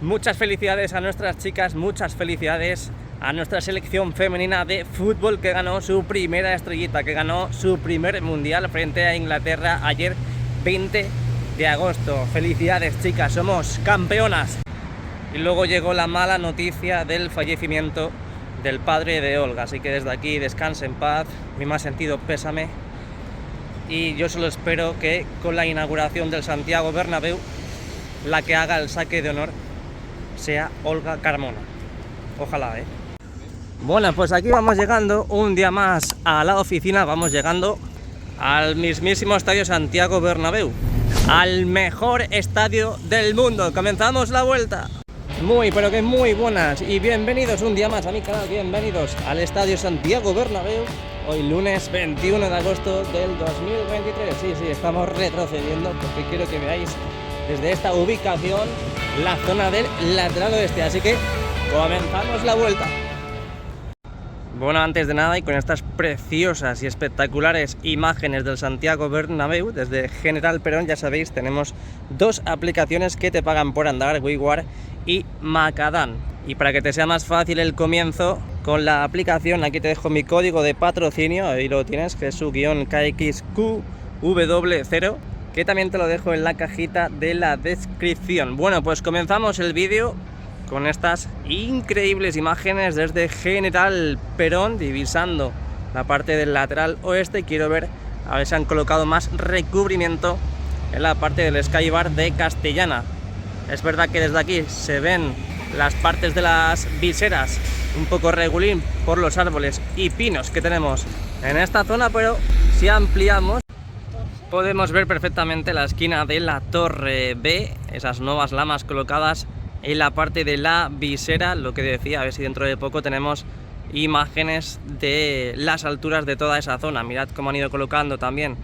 Muchas felicidades a nuestras chicas, muchas felicidades a nuestra selección femenina de fútbol que ganó su primera estrellita, que ganó su primer mundial frente a Inglaterra ayer 20 de agosto. Felicidades, chicas, somos campeonas. Y luego llegó la mala noticia del fallecimiento del padre de Olga, así que desde aquí descanse en paz, mi más sentido pésame. Y yo solo espero que con la inauguración del Santiago Bernabéu, la que haga el saque de honor sea Olga Carmona. Ojalá, Bueno, pues aquí vamos llegando un día más a la oficina, vamos llegando al mismísimo estadio Santiago Bernabéu, al mejor estadio del mundo. Comenzamos la vuelta. Muy, pero que muy buenas y bienvenidos un día más a mi canal, bienvenidos al estadio Santiago Bernabéu. Hoy lunes 21 de agosto del 2023. Sí, estamos retrocediendo porque quiero que veáis desde esta ubicación la zona del lateral oeste, así que comenzamos la vuelta. Bueno, antes de nada y con estas preciosas y espectaculares imágenes del Santiago Bernabéu, desde General Perón, ya sabéis, tenemos dos aplicaciones que te pagan por andar, WeWare y Macadam. Y para que te sea más fácil el comienzo con la aplicación, aquí te dejo mi código de patrocinio, ahí lo tienes, que es su _KXQW0, que también te lo dejo en la cajita de la descripción. Bueno, pues comenzamos el vídeo con estas increíbles imágenes desde General Perón, divisando la parte del lateral oeste. Quiero ver a ver si han colocado más recubrimiento en la parte del Skybar de Castellana. Es verdad que desde aquí se ven las partes de las viseras un poco regulín por los árboles y pinos que tenemos en esta zona, pero si ampliamos podemos ver perfectamente la esquina de la Torre B, esas nuevas lamas colocadas en la parte de la visera. Lo que decía, a ver si dentro de poco tenemos imágenes de las alturas de toda esa zona. Mirad cómo han ido colocando también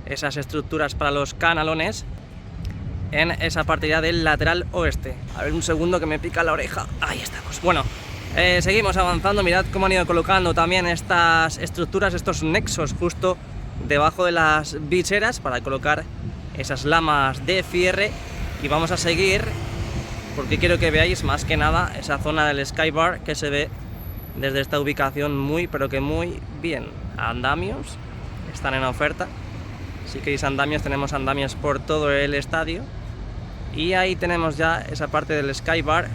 esas estructuras para los canalones en esa parte ya del lateral oeste. A ver, un segundo que me pica la oreja. Ahí estamos. Bueno, seguimos avanzando. Mirad cómo han ido colocando también estas estructuras, estos nexos justo debajo de las viseras para colocar esas lamas de cierre. Y vamos a seguir porque quiero que veáis más que nada esa zona del Skybar que se ve desde esta ubicación muy, pero que muy bien. Andamios están en oferta. Si queréis andamios, tenemos andamios por todo el estadio. Y ahí tenemos ya esa parte del Skybar.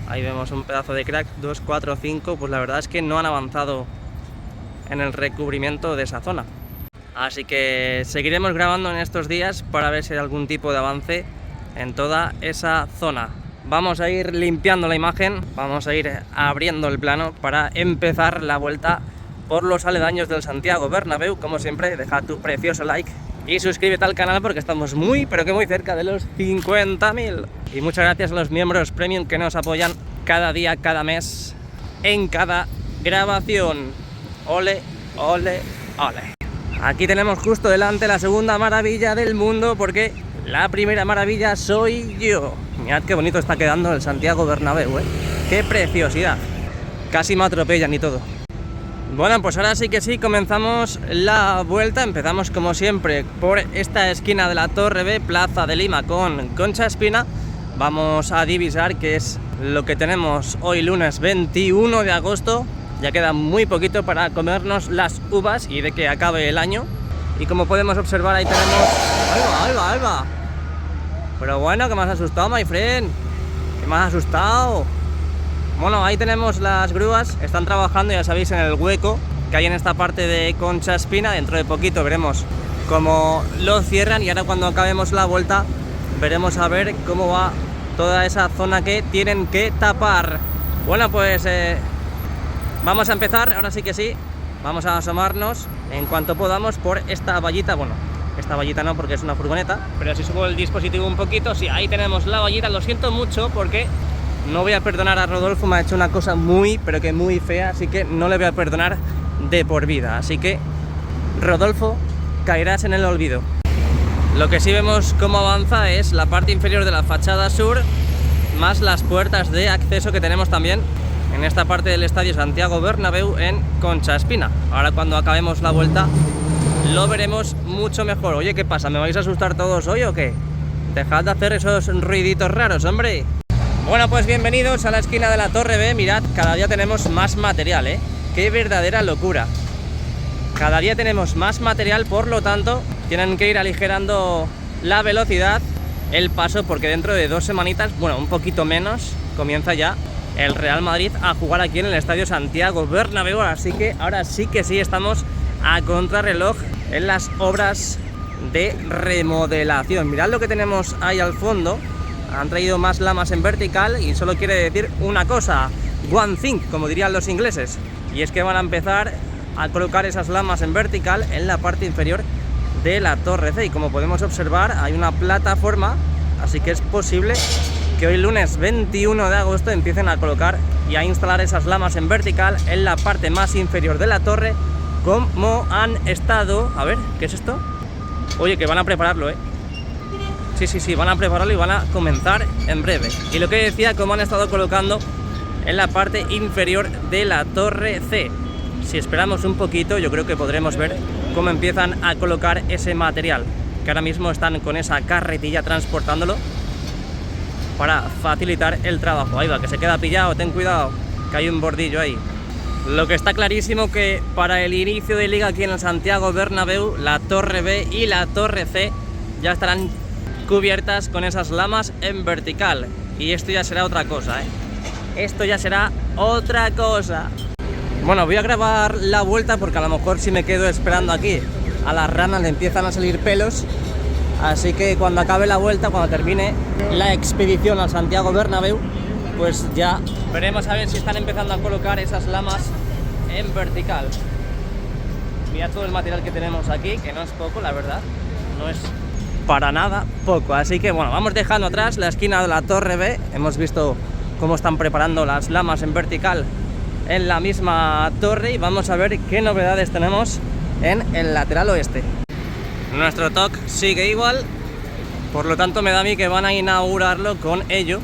Ahí vemos un pedazo de crack, 2, 4, 5. Pues la verdad es que no han avanzado en el recubrimiento de esa zona. Así que seguiremos grabando en estos días para ver si hay algún tipo de avance en toda esa zona. Vamos a ir limpiando la imagen, vamos a ir abriendo el plano para empezar la vuelta por los aledaños del Santiago Bernabéu. Como siempre, deja tu precioso like y suscríbete al canal porque estamos muy, pero que muy cerca de los 50.000. Y muchas gracias a los miembros premium que nos apoyan cada día, cada mes, en cada grabación. Ole, ole, ole. Aquí tenemos justo delante la segunda maravilla del mundo, porque la primera maravilla soy yo. Mirad qué bonito está quedando el Santiago Bernabéu, Qué preciosidad. Casi me atropellan y todo. Bueno, pues ahora sí que sí, comenzamos la vuelta. Empezamos como siempre por esta esquina de la Torre B, Plaza de Lima con Concha Espina. Vamos a divisar qué es lo que tenemos hoy lunes 21 de agosto. Ya queda muy poquito para comernos las uvas y de que acabe el año. Y como podemos observar, ahí tenemos... ¡Ahí va! Pero bueno, que me has asustado, my friend. Que me has asustado. Bueno, ahí tenemos las grúas. Están trabajando, ya sabéis, en el hueco que hay en esta parte de Concha Espina. Dentro de poquito veremos cómo lo cierran. Y ahora cuando acabemos la vuelta veremos a ver cómo va toda esa zona que tienen que tapar. Bueno, pues... vamos a empezar, ahora sí que sí. Vamos a asomarnos en cuanto podamos por esta vallita. Bueno, esta vallita no, porque es una furgoneta, pero si subo el dispositivo un poquito, sí, ahí tenemos la vallita. Lo siento mucho porque no voy a perdonar a Rodolfo, me ha hecho una cosa muy, pero que muy fea, así que no le voy a perdonar de por vida. Así que, Rodolfo, caerás en el olvido. Lo que sí vemos cómo avanza es la parte inferior de la fachada sur, más las puertas de acceso que tenemos también en esta parte del estadio Santiago Bernabéu en Concha Espina. Ahora cuando acabemos la vuelta lo veremos mucho mejor. Oye, ¿qué pasa? ¿Me vais a asustar todos hoy o qué? Dejad de hacer esos ruiditos raros, hombre. Bueno, pues bienvenidos a la esquina de la Torre B. Mirad, cada día tenemos más material, ¿eh? ¡Qué verdadera locura! Cada día tenemos más material, por lo tanto, tienen que ir aligerando la velocidad, el paso, porque dentro de 2 semanitas, bueno, un poquito menos, comienza ya el Real Madrid a jugar aquí en el Estadio Santiago Bernabéu. Así que ahora sí que sí, estamos a contrarreloj en las obras de remodelación. Mirad lo que tenemos ahí al fondo. Han traído más lamas en vertical y solo quiere decir una cosa: one thing, como dirían los ingleses, y es que van a empezar a colocar esas lamas en vertical en la parte inferior de la Torre C. Y como podemos observar, hay una plataforma, así que es posible que hoy lunes 21 de agosto empiecen a colocar y a instalar esas lamas en vertical en la parte más inferior de la torre, como han estado... A ver, ¿qué es esto? Oye, que van a prepararlo, ¿eh? Sí, van a prepararlo y van a comenzar en breve. Y lo que decía, como han estado colocando en la parte inferior de la Torre C. Si esperamos un poquito, yo creo que podremos ver cómo empiezan a colocar ese material, que ahora mismo están con esa carretilla transportándolo para facilitar el trabajo. Ahí va, que se queda pillado, ten cuidado, que hay un bordillo ahí. Lo que está clarísimo que para el inicio de liga aquí en el Santiago Bernabéu, la Torre B y la Torre C ya estarán cubiertas con esas lamas en vertical. Y esto ya será otra cosa, ¿eh? Esto ya será otra cosa. Bueno, voy a grabar la vuelta porque a lo mejor si me quedo esperando aquí a las ranas le empiezan a salir pelos. Así que cuando acabe la vuelta, cuando termine la expedición al Santiago Bernabéu, pues ya veremos a ver si están empezando a colocar esas lamas en vertical. Mira todo el material que tenemos aquí, que no es poco, la verdad. No es para nada poco. Así que bueno, vamos dejando atrás la esquina de la Torre B. Hemos visto cómo están preparando las lamas en vertical en la misma torre y vamos a ver qué novedades tenemos en el lateral oeste. Nuestro TOC sigue igual, por lo tanto me da a mí que van a inaugurarlo con ello.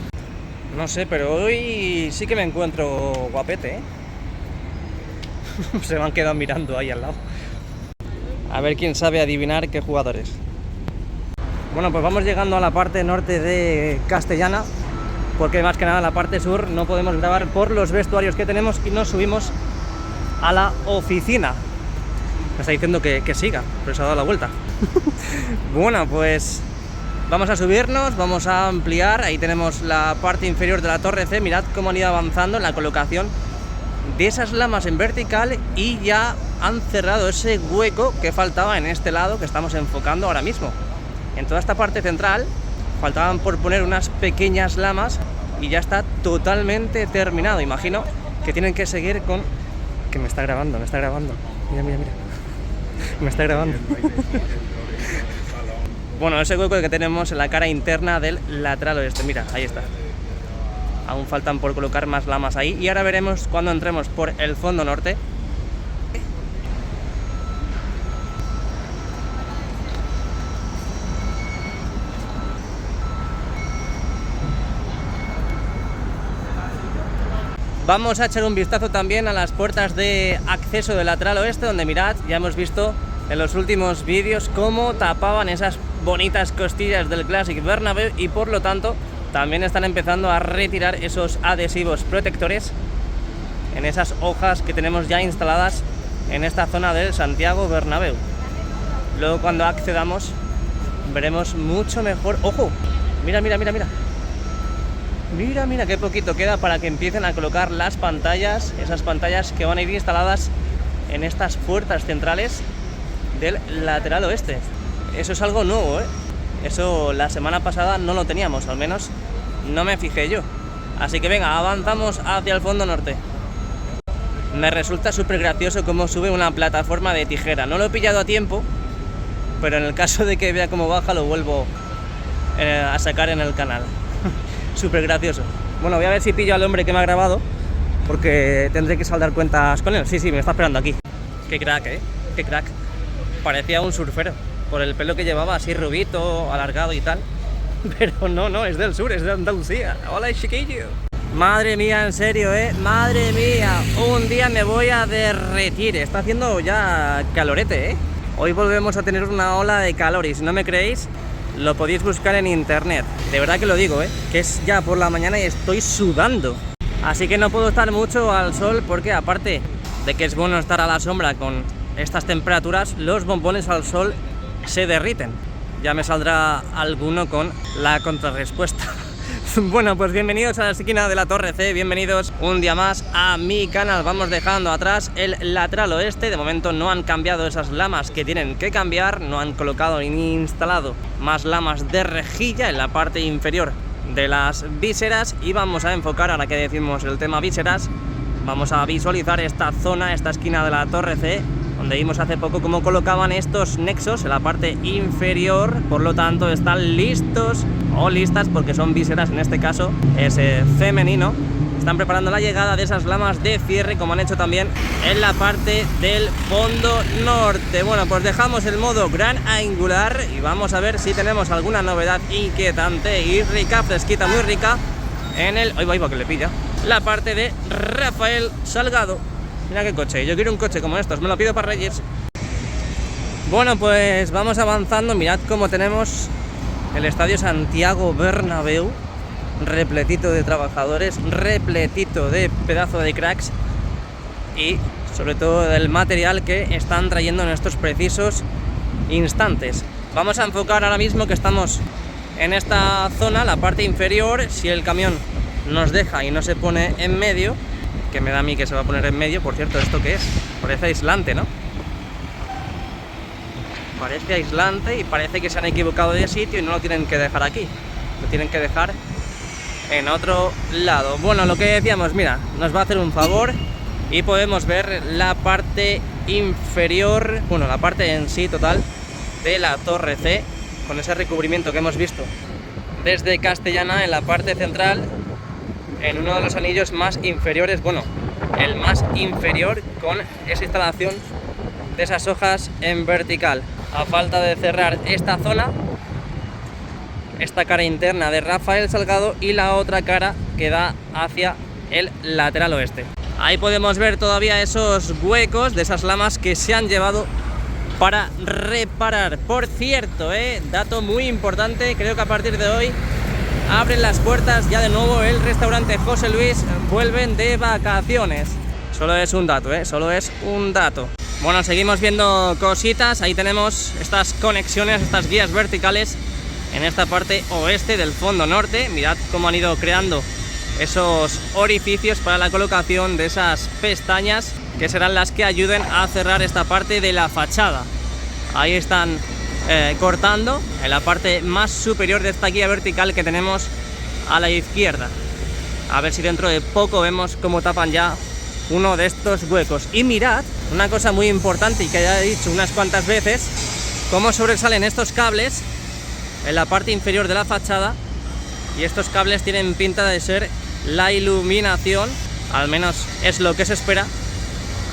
No sé, pero hoy sí que me encuentro guapete, ¿eh? Se me han quedado mirando ahí al lado. A ver quién sabe adivinar qué jugadores. Bueno, pues vamos llegando a la parte norte de Castellana, porque más que nada en la parte sur no podemos grabar por los vestuarios que tenemos y nos subimos a la oficina. Me está diciendo que siga, pero se ha dado la vuelta. Bueno, pues vamos a subirnos, vamos a ampliar. Ahí tenemos la parte inferior de la Torre C. Mirad cómo han ido avanzando en la colocación de esas lamas en vertical y ya han cerrado ese hueco que faltaba en este lado que estamos enfocando ahora mismo. En toda esta parte central faltaban por poner unas pequeñas lamas y ya está totalmente terminado. Imagino que tienen que seguir con... Que me está grabando. Mira. Me está grabando. Bueno, ese hueco que tenemos en la cara interna del lateral oeste. Mira, ahí está. Aún faltan por colocar más lamas ahí. Y ahora veremos cuando entremos por el fondo norte. Vamos a echar un vistazo también a las puertas de acceso del lateral oeste, donde mirad, ya hemos visto en los últimos vídeos cómo tapaban esas bonitas costillas del Clásic Bernabéu y por lo tanto también están empezando a retirar esos adhesivos protectores en esas hojas que tenemos ya instaladas en esta zona del Santiago Bernabéu. Luego cuando accedamos veremos mucho mejor. ¡Ojo! Mira. Mira qué poquito queda para que empiecen a colocar las pantallas, esas pantallas que van a ir instaladas en estas puertas centrales del lateral oeste. Eso es algo nuevo, ¿eh? Eso la semana pasada no lo teníamos, al menos no me fijé yo. Así que venga, avanzamos hacia el fondo norte. Me resulta súper gracioso cómo sube una plataforma de tijera. No lo he pillado a tiempo, pero en el caso de que vea cómo baja lo vuelvo a sacar en el canal. Súper gracioso. Bueno, voy a ver si pillo al hombre que me ha grabado, porque tendré que saldar cuentas con él. Sí, me está esperando aquí. Qué crack, ¿eh? Qué crack. Parecía un surfero, por el pelo que llevaba, así rubito, alargado y tal. Pero no, es del sur, es de Andalucía. Hola, chiquillo. Madre mía, en serio, madre mía. Un día me voy a derretir. Está haciendo ya calorete, Hoy volvemos a tener una ola de calor y si no me creéis, lo podéis buscar en internet. De verdad que lo digo, que es ya por la mañana y estoy sudando. Así que no puedo estar mucho al sol porque, aparte de que es bueno estar a la sombra con estas temperaturas, los bombones al sol se derriten. Ya me saldrá alguno con la contrarrespuesta. Bueno, pues bienvenidos a la esquina de la Torre C, bienvenidos un día más a mi canal. Vamos dejando atrás el lateral oeste. De momento no han cambiado esas lamas que tienen que cambiar, no han colocado ni instalado más lamas de rejilla en la parte inferior de las viseras. Y vamos a enfocar, ahora que decimos el tema viseras, vamos a visualizar esta zona, esta esquina de la Torre C, donde vimos hace poco cómo colocaban estos nexos en la parte inferior. Por lo tanto están listos o listas, porque son viseras, en este caso es femenino. Están preparando la llegada de esas lamas de cierre, como han hecho también en la parte del fondo norte. Bueno, pues dejamos el modo gran angular y vamos a ver si tenemos alguna novedad inquietante y rica, fresquita, muy rica, en el... ¡Ay, va que le pilla! La parte de Rafael Salgado. Mira qué coche, yo quiero un coche como estos, me lo pido para Reyes. Bueno, pues vamos avanzando. Mirad cómo tenemos el estadio Santiago Bernabéu repletito de trabajadores, repletito de pedazo de cracks y sobre todo del material que están trayendo en estos precisos instantes. Vamos a enfocar ahora mismo que estamos en esta zona, la parte inferior. Si el camión nos deja y no se pone en medio, que me da a mí que se va a poner en medio. Por cierto, ¿esto qué es? Parece aislante, ¿no? Parece aislante y parece que se han equivocado de sitio y no lo tienen que dejar aquí, lo tienen que dejar en otro lado. Bueno, lo que decíamos, mira, nos va a hacer un favor y podemos ver la parte inferior, bueno, la parte en sí total de la Torre C, con ese recubrimiento que hemos visto desde Castellana en la parte central, en uno de los anillos más inferiores, bueno, el más inferior, con esa instalación de esas hojas en vertical. A falta de cerrar esta zona, esta cara interna de Rafael Salgado y la otra cara que da hacia el lateral oeste. Ahí podemos ver todavía esos huecos de esas lamas que se han llevado para reparar. Por cierto, dato muy importante, creo que a partir de hoy abren las puertas ya de nuevo el restaurante José Luis, vuelven de vacaciones. Solo es un dato, solo es un dato. Bueno, seguimos viendo cositas. Ahí tenemos estas conexiones, estas guías verticales en esta parte oeste del fondo norte. Mirad cómo han ido creando esos orificios para la colocación de esas pestañas que serán las que ayuden a cerrar esta parte de la fachada. Ahí están cortando en la parte más superior de esta guía vertical que tenemos a la izquierda. A ver si dentro de poco vemos cómo tapan ya uno de estos huecos. Y mirad, una cosa muy importante y que ya he dicho unas cuantas veces, cómo sobresalen estos cables en la parte inferior de la fachada. Y estos cables tienen pinta de ser la iluminación, al menos es lo que se espera,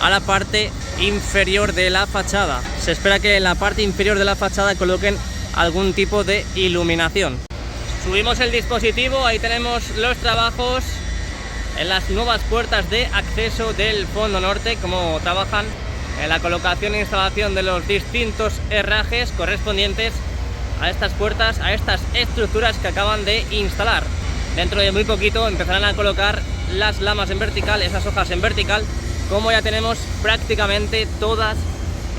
a la parte inferior de la fachada. Se espera que en la parte inferior de la fachada coloquen algún tipo de iluminación. Subimos el dispositivo, ahí tenemos los trabajos en las nuevas puertas de acceso del fondo norte, como trabajan en la colocación e instalación de los distintos herrajes correspondientes a estas puertas, a estas estructuras que acaban de instalar. Dentro de muy poquito empezarán a colocar las lamas en vertical, esas hojas en vertical, como ya tenemos prácticamente todas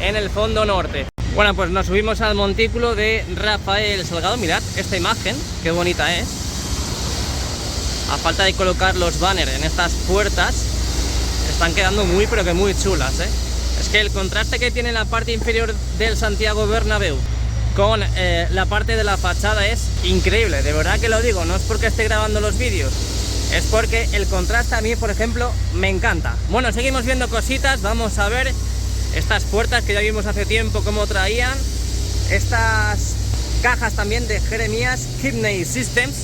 en el fondo norte. Bueno, pues nos subimos al montículo de Rafael Salgado. Mirad esta imagen, qué bonita es. A falta de colocar los banners en estas puertas, están quedando muy pero que muy chulas, Es que el contraste que tiene la parte inferior del Santiago Bernabéu con la parte de la fachada es increíble, de verdad que lo digo. No es porque esté grabando los vídeos, es porque el contraste a mí, por ejemplo, me encanta. Bueno, seguimos viendo cositas. Vamos a ver estas puertas que ya vimos hace tiempo cómo traían. Estas cajas también de Jeremías Kidney Systems,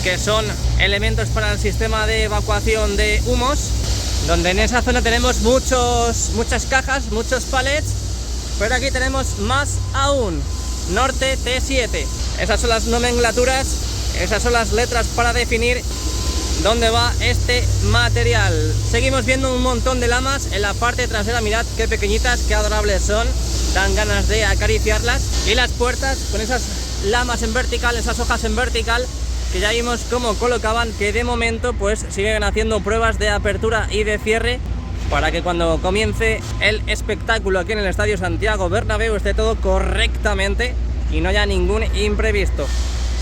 que son elementos para el sistema de evacuación de humos, donde en esa zona tenemos muchas cajas, muchos palets, pero aquí tenemos más aún. Norte T7, esas son las nomenclaturas, esas son las letras para definir dónde va este material. Seguimos viendo un montón de lamas en la parte trasera. Mirad qué pequeñitas, qué adorables son, dan ganas de acariciarlas. Y las puertas con esas lamas en vertical, esas hojas en vertical, que ya vimos cómo colocaban, que de momento pues siguen haciendo pruebas de apertura y de cierre para que cuando comience el espectáculo aquí en el Estadio Santiago Bernabéu esté todo correctamente y no haya ningún imprevisto.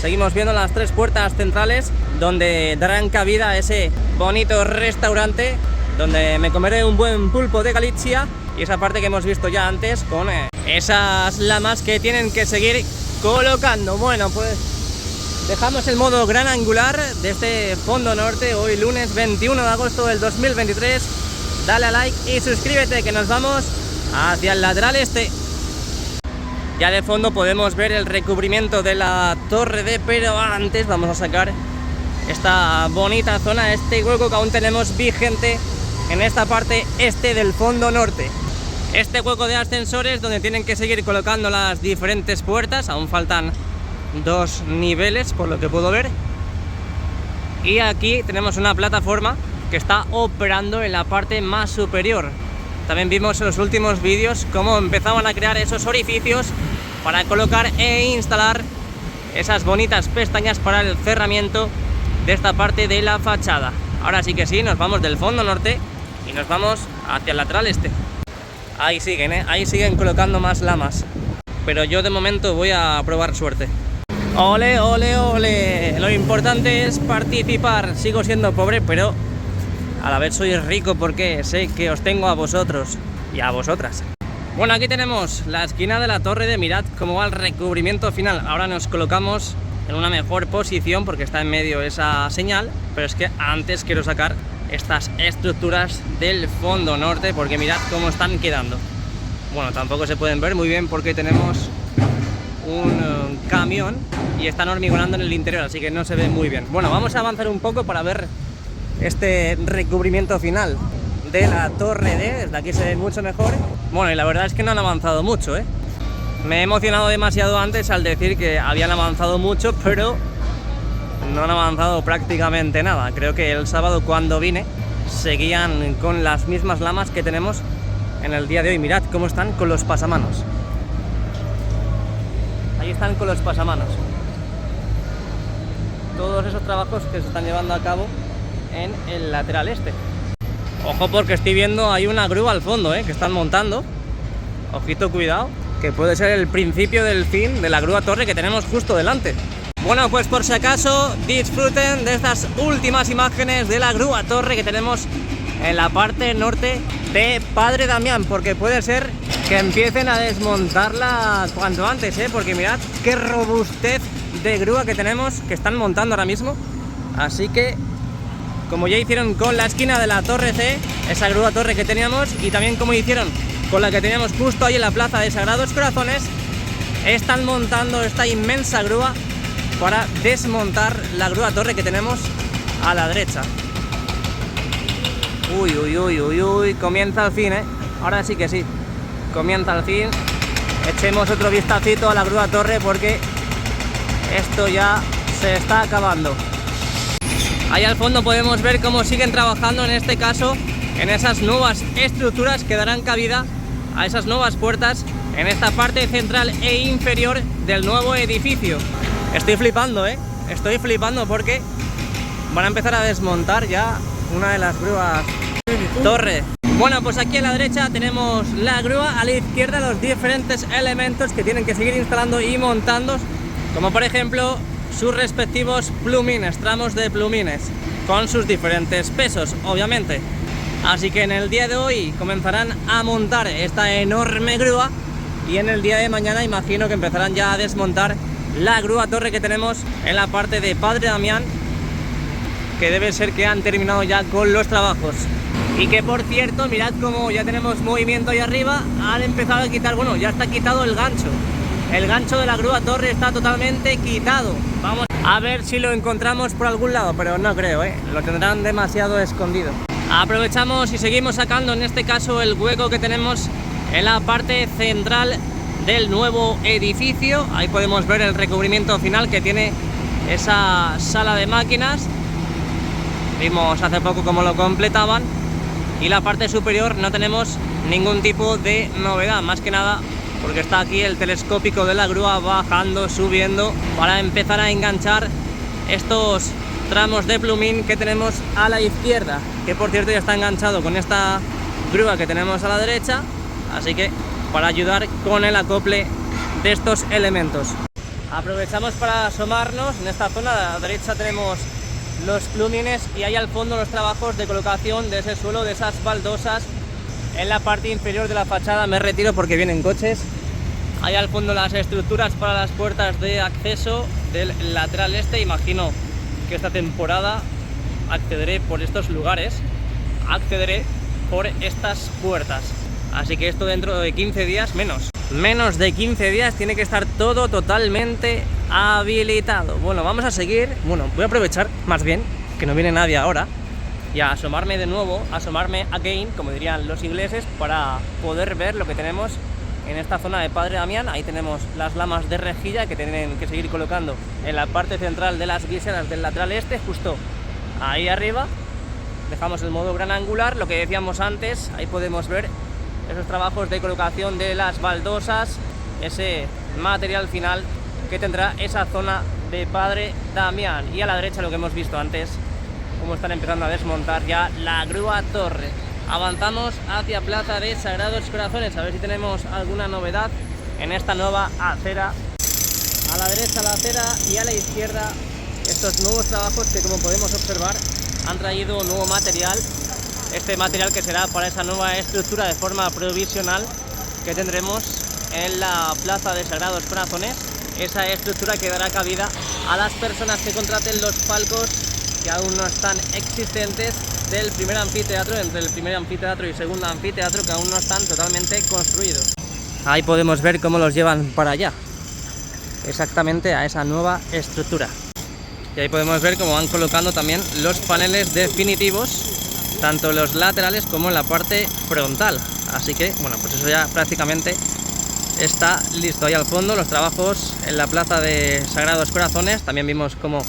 Seguimos viendo las 3 puertas centrales donde darán cabida a ese bonito restaurante donde me comeré un buen pulpo de Galicia, y esa parte que hemos visto ya antes con esas lamas que tienen que seguir colocando. Bueno, pues dejamos el modo gran angular de este fondo norte hoy lunes 21 de agosto del 2023. Dale a like y suscríbete que nos vamos hacia el lateral este. Ya de fondo podemos ver el recubrimiento de la torre D, pero antes vamos a sacar esta bonita zona, este hueco que aún tenemos vigente en esta parte este del fondo norte. Este hueco de ascensores donde tienen que seguir colocando las diferentes puertas, aún faltan 2 niveles por lo que puedo ver. Y aquí tenemos una plataforma que está operando en la parte más superior. También vimos en los últimos vídeos cómo empezaban a crear esos orificios para colocar e instalar esas bonitas pestañas para el cerramiento de esta parte de la fachada. Ahora sí que sí, nos vamos del fondo norte y nos vamos hacia el lateral este. Ahí siguen, ahí siguen colocando más lamas, pero yo de momento voy a probar suerte. ¡Ole, ole, ole! Lo importante es participar. Sigo siendo pobre, pero a la vez soy rico porque sé que os tengo a vosotros y a vosotras. Bueno, aquí tenemos la esquina de la torre de, mirad cómo va el recubrimiento final. Ahora nos colocamos en una mejor posición porque está en medio esa señal, pero es que antes quiero sacar estas estructuras del fondo norte porque mirad cómo están quedando. Bueno, tampoco se pueden ver muy bien porque tenemos un camión y están hormigonando en el interior, así que no se ve muy bien. Bueno, vamos a avanzar un poco para ver este recubrimiento final de la torre D. Desde aquí se ve mucho mejor. Bueno, y la verdad es que no han avanzado mucho, ¿eh? Me he emocionado demasiado antes al decir que habían avanzado mucho, pero no han avanzado prácticamente nada. Creo que el sábado cuando vine seguían con las mismas lamas que tenemos en el día de hoy. Mirad cómo están con los pasamanos. Ahí están con los pasamanos. Todos esos trabajos que se están llevando a cabo en el lateral este. Ojo porque estoy viendo hay una grúa al fondo, que están montando. Ojito, cuidado, que puede ser el principio del fin de la grúa torre que tenemos justo delante. Bueno, pues por si acaso disfruten de estas últimas imágenes de la grúa torre que tenemos en la parte norte de Padre Damián, porque puede ser que empiecen a desmontarla cuanto antes, porque mirad qué robustez de grúa que tenemos, que están montando ahora mismo. Así que, como ya hicieron con la esquina de la torre C, esa grúa torre que teníamos, y también como hicieron con la que teníamos justo ahí en la plaza de Sagrados Corazones, están montando esta inmensa grúa para desmontar la grúa torre que tenemos a la derecha. Uy, uy, uy, uy, uy, comienza el fin, ahora sí que sí, comienza el fin. Echemos otro vistacito a la grúa torre porque esto ya se está acabando. Ahí al fondo podemos ver cómo siguen trabajando, en este caso, en esas nuevas estructuras que darán cabida a esas nuevas puertas en esta parte central e inferior del nuevo edificio. Estoy flipando, estoy flipando porque van a empezar a desmontar ya una de las grúas torre. Bueno, pues aquí a la derecha tenemos la grúa, a la izquierda los diferentes elementos que tienen que seguir instalando y montando, como por ejemplo sus respectivos plumines, tramos de plumines, con sus diferentes pesos, obviamente. Así que en el día de hoy comenzarán a montar esta enorme grúa y en el día de mañana imagino que empezarán ya a desmontar la grúa torre que tenemos en la parte de Padre Damián, que debe ser que han terminado ya con los trabajos. Y que por cierto, mirad cómo ya tenemos movimiento ahí arriba, han empezado a quitar, bueno, ya está quitado el gancho. El gancho de la grúa torre está totalmente quitado. Vamos a ver si lo encontramos por algún lado, pero no creo, lo tendrán demasiado escondido. Aprovechamos y seguimos sacando en este caso el hueco que tenemos en la parte central del nuevo edificio. Ahí podemos ver el recubrimiento final que tiene esa sala de máquinas. Vimos hace poco cómo lo completaban. Y la parte superior no tenemos ningún tipo de novedad, más que nada porque está aquí el telescópico de la grúa bajando, subiendo, para empezar a enganchar estos tramos de plumín que tenemos a la izquierda, que por cierto ya está enganchado con esta grúa que tenemos a la derecha, así que para ayudar con el acople de estos elementos. Aprovechamos para asomarnos. En esta zona a la derecha tenemos los plumines y ahí al fondo los trabajos de colocación de ese suelo, de esas baldosas en la parte inferior de la fachada. Me retiro porque vienen coches. Ahí al fondo las estructuras para las puertas de acceso del lateral este. Imagino que esta temporada accederé por estos lugares, accederé por estas puertas. Así que esto dentro de 15 días, menos de 15 días, tiene que estar todo totalmente habilitado. Bueno, vamos a seguir. Bueno, voy a aprovechar más bien que no viene nadie ahora y a asomarme de nuevo, asomarme again, como dirían los ingleses, para poder ver lo que tenemos en esta zona de Padre Damián. Ahí tenemos las lamas de rejilla que tienen que seguir colocando en la parte central de las viseras del lateral este, justo ahí arriba. Dejamos el modo gran angular, lo que decíamos antes. Ahí podemos ver esos trabajos de colocación de las baldosas, ese material final que tendrá esa zona de Padre Damián. Y a la derecha lo que hemos visto antes, cómo están empezando a desmontar ya la grúa torre. Avanzamos hacia Plaza de Sagrados Corazones, a ver si tenemos alguna novedad en esta nueva acera. A la derecha la acera y a la izquierda estos nuevos trabajos que, como podemos observar, han traído un nuevo material. Este material que será para esa nueva estructura de forma provisional que tendremos en la Plaza de Sagrados Corazones. Esa estructura que dará cabida a las personas que contraten los palcos que aún no están existentes del primer anfiteatro, entre el primer anfiteatro y segundo anfiteatro, que aún no están totalmente construidos. Ahí podemos ver cómo los llevan para allá, exactamente a esa nueva estructura. Y ahí podemos ver cómo van colocando también los paneles definitivos, tanto los laterales como en la parte frontal. Así que, bueno, pues eso ya prácticamente está listo. Ahí al fondo los trabajos en la Plaza de Sagrados Corazones. También vimos cómo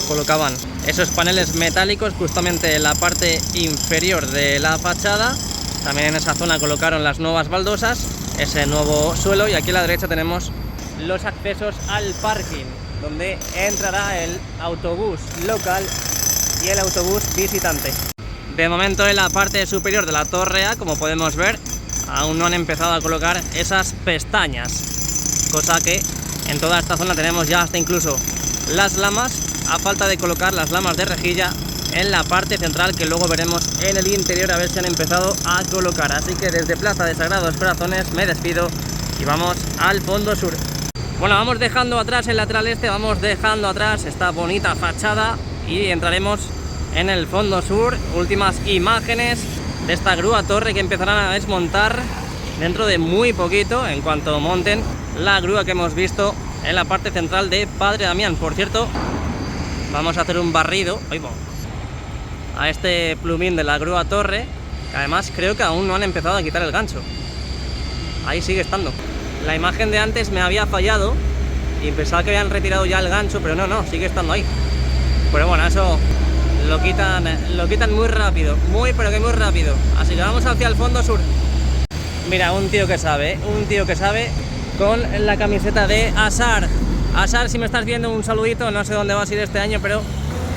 colocaban esos paneles metálicos justamente en la parte inferior de la fachada. También en esa zona colocaron las nuevas baldosas, ese nuevo suelo, y aquí a la derecha tenemos los accesos al parking, donde entrará el autobús local y el autobús visitante. De momento en la parte superior de la torre A, como podemos ver, aún no han empezado a colocar esas pestañas, cosa que en toda esta zona tenemos ya hasta incluso las lamas, a falta de colocar las lamas de rejilla en la parte central, que luego veremos en el interior a ver si han empezado a colocar. Así que desde Plaza de Sagrados Corazones me despido y vamos al fondo sur. Bueno, vamos dejando atrás el lateral este, vamos dejando atrás esta bonita fachada y entraremos en el fondo sur. Últimas imágenes de esta grúa torre que empezarán a desmontar dentro de muy poquito, en cuanto monten la grúa que hemos visto en la parte central de Padre Damián. Por cierto, vamos a hacer un barrido a este plumín de la grúa torre, que además creo que aún no han empezado a quitar el gancho. Ahí sigue estando. La imagen de antes me había fallado y pensaba que habían retirado ya el gancho, pero no, sigue estando ahí. Pero bueno, eso lo quitan muy rápido, pero que muy rápido. Así que vamos hacia el fondo sur. Mira, un tío que sabe con la camiseta de Asar. Asar, si me estás viendo, un saludito. No sé dónde vas a ir este año, pero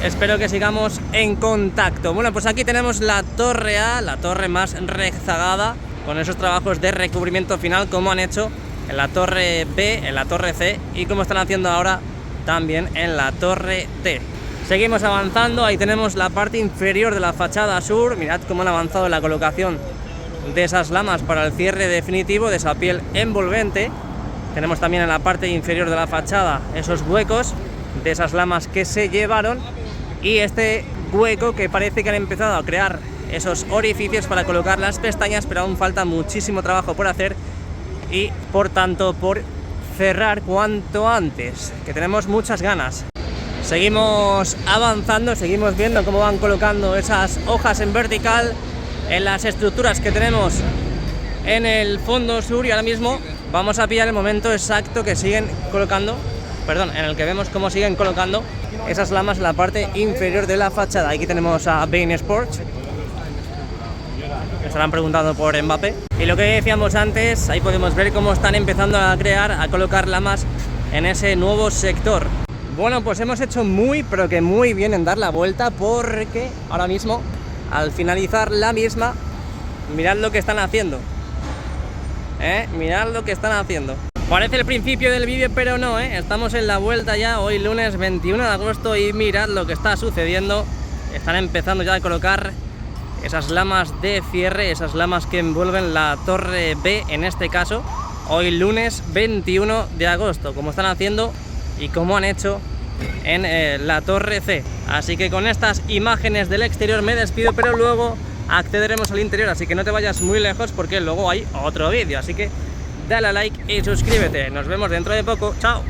espero que sigamos en contacto. Bueno, pues aquí tenemos la torre A, la torre más rezagada, con esos trabajos de recubrimiento final como han hecho en la torre B, en la torre C y como están haciendo ahora también en la torre D. Seguimos avanzando, ahí tenemos la parte inferior de la fachada sur. Mirad cómo han avanzado en la colocación de esas lamas para el cierre definitivo de esa piel envolvente. Tenemos también en la parte inferior de la fachada esos huecos de esas lamas que se llevaron y este hueco que parece que han empezado a crear esos orificios para colocar las pestañas, pero aún falta muchísimo trabajo por hacer y por tanto por cerrar cuanto antes, que tenemos muchas ganas. Seguimos avanzando, seguimos viendo cómo van colocando esas hojas en vertical en las estructuras que tenemos en el fondo sur, y ahora mismo vamos a pillar el momento exacto que siguen colocando, en el que vemos cómo siguen colocando esas lamas en la parte inferior de la fachada. Aquí tenemos a Bein Sports Estarán preguntando por Mbappé. Y lo que decíamos antes, ahí podemos ver cómo están empezando a colocar lamas en ese nuevo sector. Bueno, pues hemos hecho muy, pero que muy bien en dar la vuelta, porque ahora mismo, al finalizar la misma, mirad lo que están haciendo. Mirad lo que están haciendo. Parece el principio del vídeo, pero no, estamos en la vuelta ya, hoy lunes 21 de agosto, y mirad lo que está sucediendo. Están empezando ya a colocar esas lamas de cierre, esas lamas que envuelven la torre B en este caso, hoy lunes 21 de agosto, como están haciendo y como han hecho en la torre C. Así que con estas imágenes del exterior me despido, pero luego accederemos al interior, así que no te vayas muy lejos porque luego hay otro vídeo. Así que dale a like y suscríbete. Nos vemos dentro de poco. Chao.